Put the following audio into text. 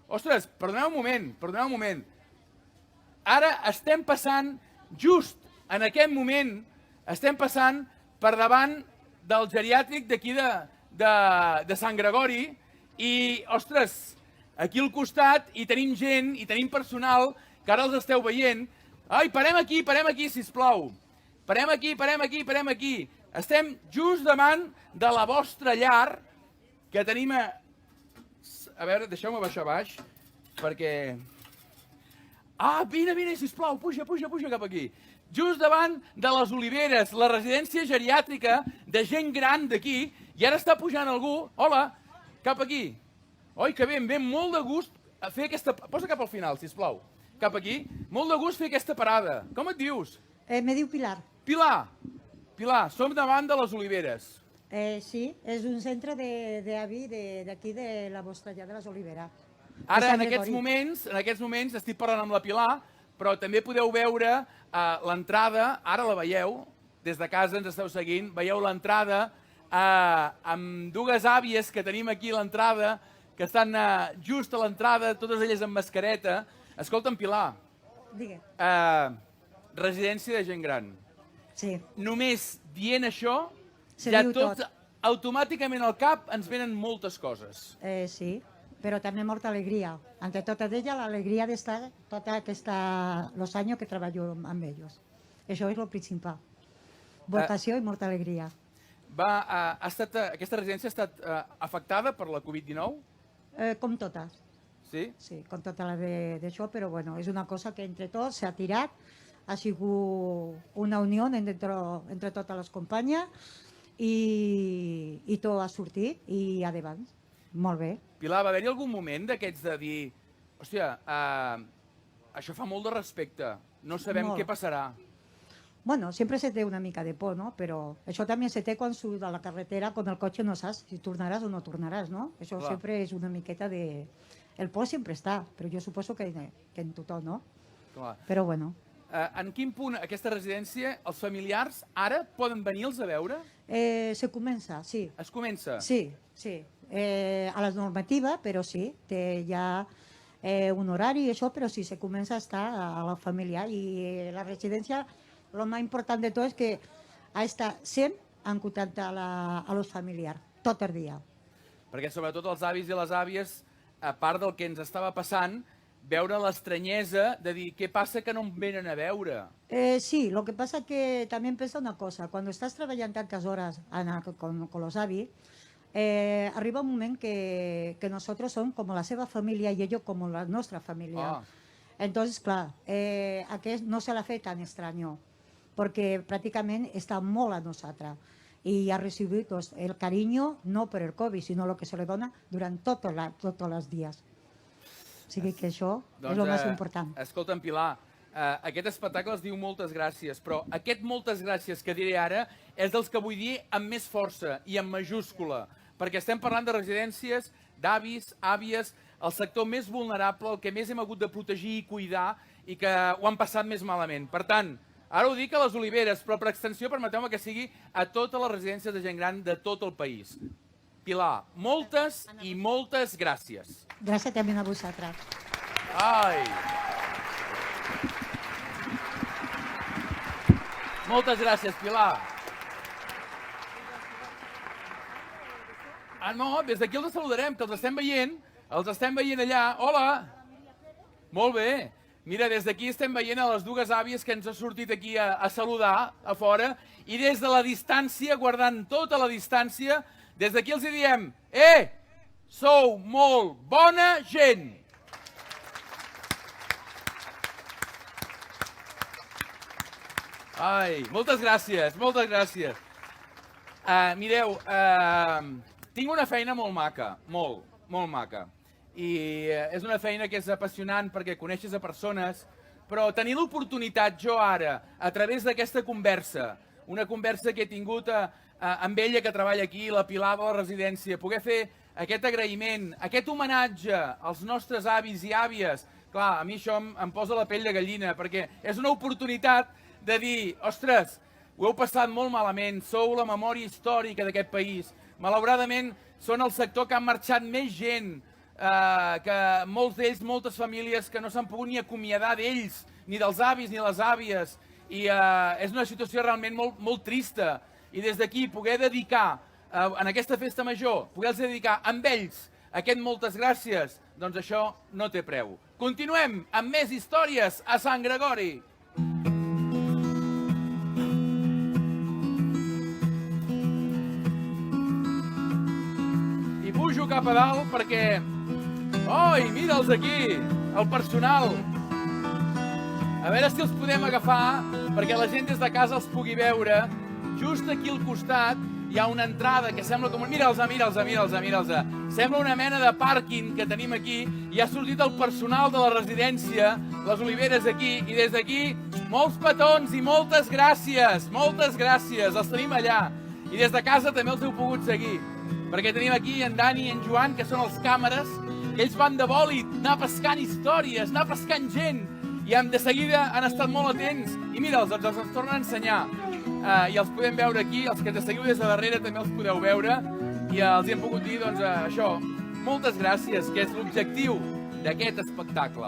Ostres, perdoneu un moment. Ara estem passant, just en aquest moment, estem passant per davant del geriàtric d'aquí de Sant Gregori i, ostres, aquí al costat hi tenim gent, hi tenim personal, que ara els esteu veient. Ai, parem aquí, sisplau. Parem aquí. Estem just davant de la vostra llar, que tenim a... A veure, deixeu-me baixar baix, perquè... Ah, vine, sisplau, puja cap aquí. Just davant de les Oliveres, la residència geriàtrica de gent gran d'aquí, i ara està pujant algú. Hola, cap aquí. Oi, que bé, em ve molt de gust fer aquesta... Posa cap al final, sisplau. Cap aquí. Molt de gust fer aquesta parada. Com et dius? Me diu Pilar. Pilar, som davant de les Oliveres. Sí, és un centre d'avi d'aquí de la vostra llar de les Oliveres. Ara, en aquests moments, estic parlant amb la Pilar, però també podeu veure l'entrada, ara la veieu, des de casa ens esteu seguint, veieu l'entrada amb dues àvies que tenim aquí a l'entrada, que estan just a l'entrada, totes elles amb mascareta. Escolta'm, Pilar, residència de gent gran. Sí. Només dient això, Se ja diu tots tot. automàticament al cap ens venen moltes coses. Sí, però també molta alegria. Ante tota ella, l'alegria d'estar tots els anys que treballo amb ells. Això és el principal. Vocació i molta alegria. Aquesta residència ha estat afectada per la Covid-19? Com totes. Sí? Sí, com tota la d'això, però bueno, és una cosa que entre tots s'ha tirat, ha sigut una unió entre totes les companyes i tot ha sortit i endavant. Molt bé. Pilar, va haver-hi algun moment d'aquests de dir hòstia, això fa molt de respecte, no sabem què passarà? Bueno, sempre se té una mica de por, ¿no? Però això també se té quan surt a la carretera con el cotxe, no saps si tornaràs o no tornaràs, ¿no? Això sempre és una miqueta de... El por sempre està, però jo suposo que en tothom, no? Clar. Però bueno. En quin punt aquesta residència, els familiars, ara poden venir-los a veure? Se comença, sí. Es comença? Sí. A la normativa, però sí, té ja un horari i això, però sí, se comença a estar a la família. I la residència, el més important de tot és que ha estat sempre en contacte a los familiars, tot el dia. Perquè sobretot els avis i les àvies, a part del que ens estava passant, veure l'estranyesa de dir què passa que no em venen a veure. Sí, lo que pasa que también pasa una cosa, cuando estás trabajando tantas horas con los avis, arriba un moment que nosotros son como la seva família y ellos como la nuestra familia. Entonces, clar, aquest no se l'ha fet tan estrany, perquè pràcticament està molt a nosaltres i ha recibit el carinyo no per el Covid, sinó el que se li dona durant tots els dies. O sigui que això és el més important. Escolta'm, Pilar, aquest espectacle es diu Moltes Gràcies, però aquest Moltes Gràcies que diré ara és dels que vull dir amb més força i amb majúscula, perquè estem parlant de residències, d'avis, àvies, el sector més vulnerable, el que més hem hagut de protegir i cuidar i que ho han passat més malament. Per tant, ara ho dic a les Oliveres, però per extensió permeteu-me que sigui a totes les residències de gent gran de tot el país. Pilar, moltes i moltes gràcies. Gràcies també a vosaltres. Ai! Moltes gràcies, Pilar. No, des d'aquí els saludarem, que els estem veient allà. Hola! Molt bé. Mira, des d'aquí estem veient a les dues àvies que ens ha sortit aquí a saludar, a fora, i des de la distància, guardant tota la distància, des d'aquí els diem, sou molt bona gent! Ai, moltes gràcies, moltes gràcies. Mireu, tinc una feina molt maca, molt maca. I és una feina que és apassionant perquè coneixes a persones, però tenir l'oportunitat jo ara, a través d'aquesta conversa, una conversa que he tingut amb ella que treballa aquí, la Pilar de la residència, poder fer aquest agraïment, aquest homenatge als nostres avis i àvies, clar, a mi això em posa la pell de gallina, perquè és una oportunitat de dir, ostres, ho heu passat molt malament, sou la memòria històrica d'aquest país, malauradament són el sector que ha marxat més gent que molts d'ells, moltes famílies que no s'han pogut ni acomiadar d'ells, ni dels avis ni les àvies, i és una situació realment molt trista. I des d'aquí poder dedicar, en aquesta festa major, poder-los dedicar amb ells aquest moltes gràcies, doncs això no té preu. Continuem amb més històries a Sant Gregori. I pujo cap a dalt perquè... Oi, mira'ls aquí, el personal. A veure si els podem agafar perquè la gent des de casa els pugui veure. Just aquí al costat hi ha una entrada que sembla com... Mira'ls. Sembla una mena de pàrquing que tenim aquí i ha sortit el personal de la residència, les oliveres aquí, i des d'aquí molts petons i moltes gràcies, els tenim allà. I des de casa també els heu pogut seguir, perquè tenim aquí en Dani i en Joan, que són els càmeres, que ells van de bòlit, anar pescant històries, anar pescant gent, i de seguida han estat molt atents, i mira'ls, doncs els tornen a ensenyar. I els podem veure aquí, els que ens seguiu des de darrere també els podeu veure, i els hem pogut dir, doncs, això, moltes gràcies, que és l'objectiu d'aquest espectacle.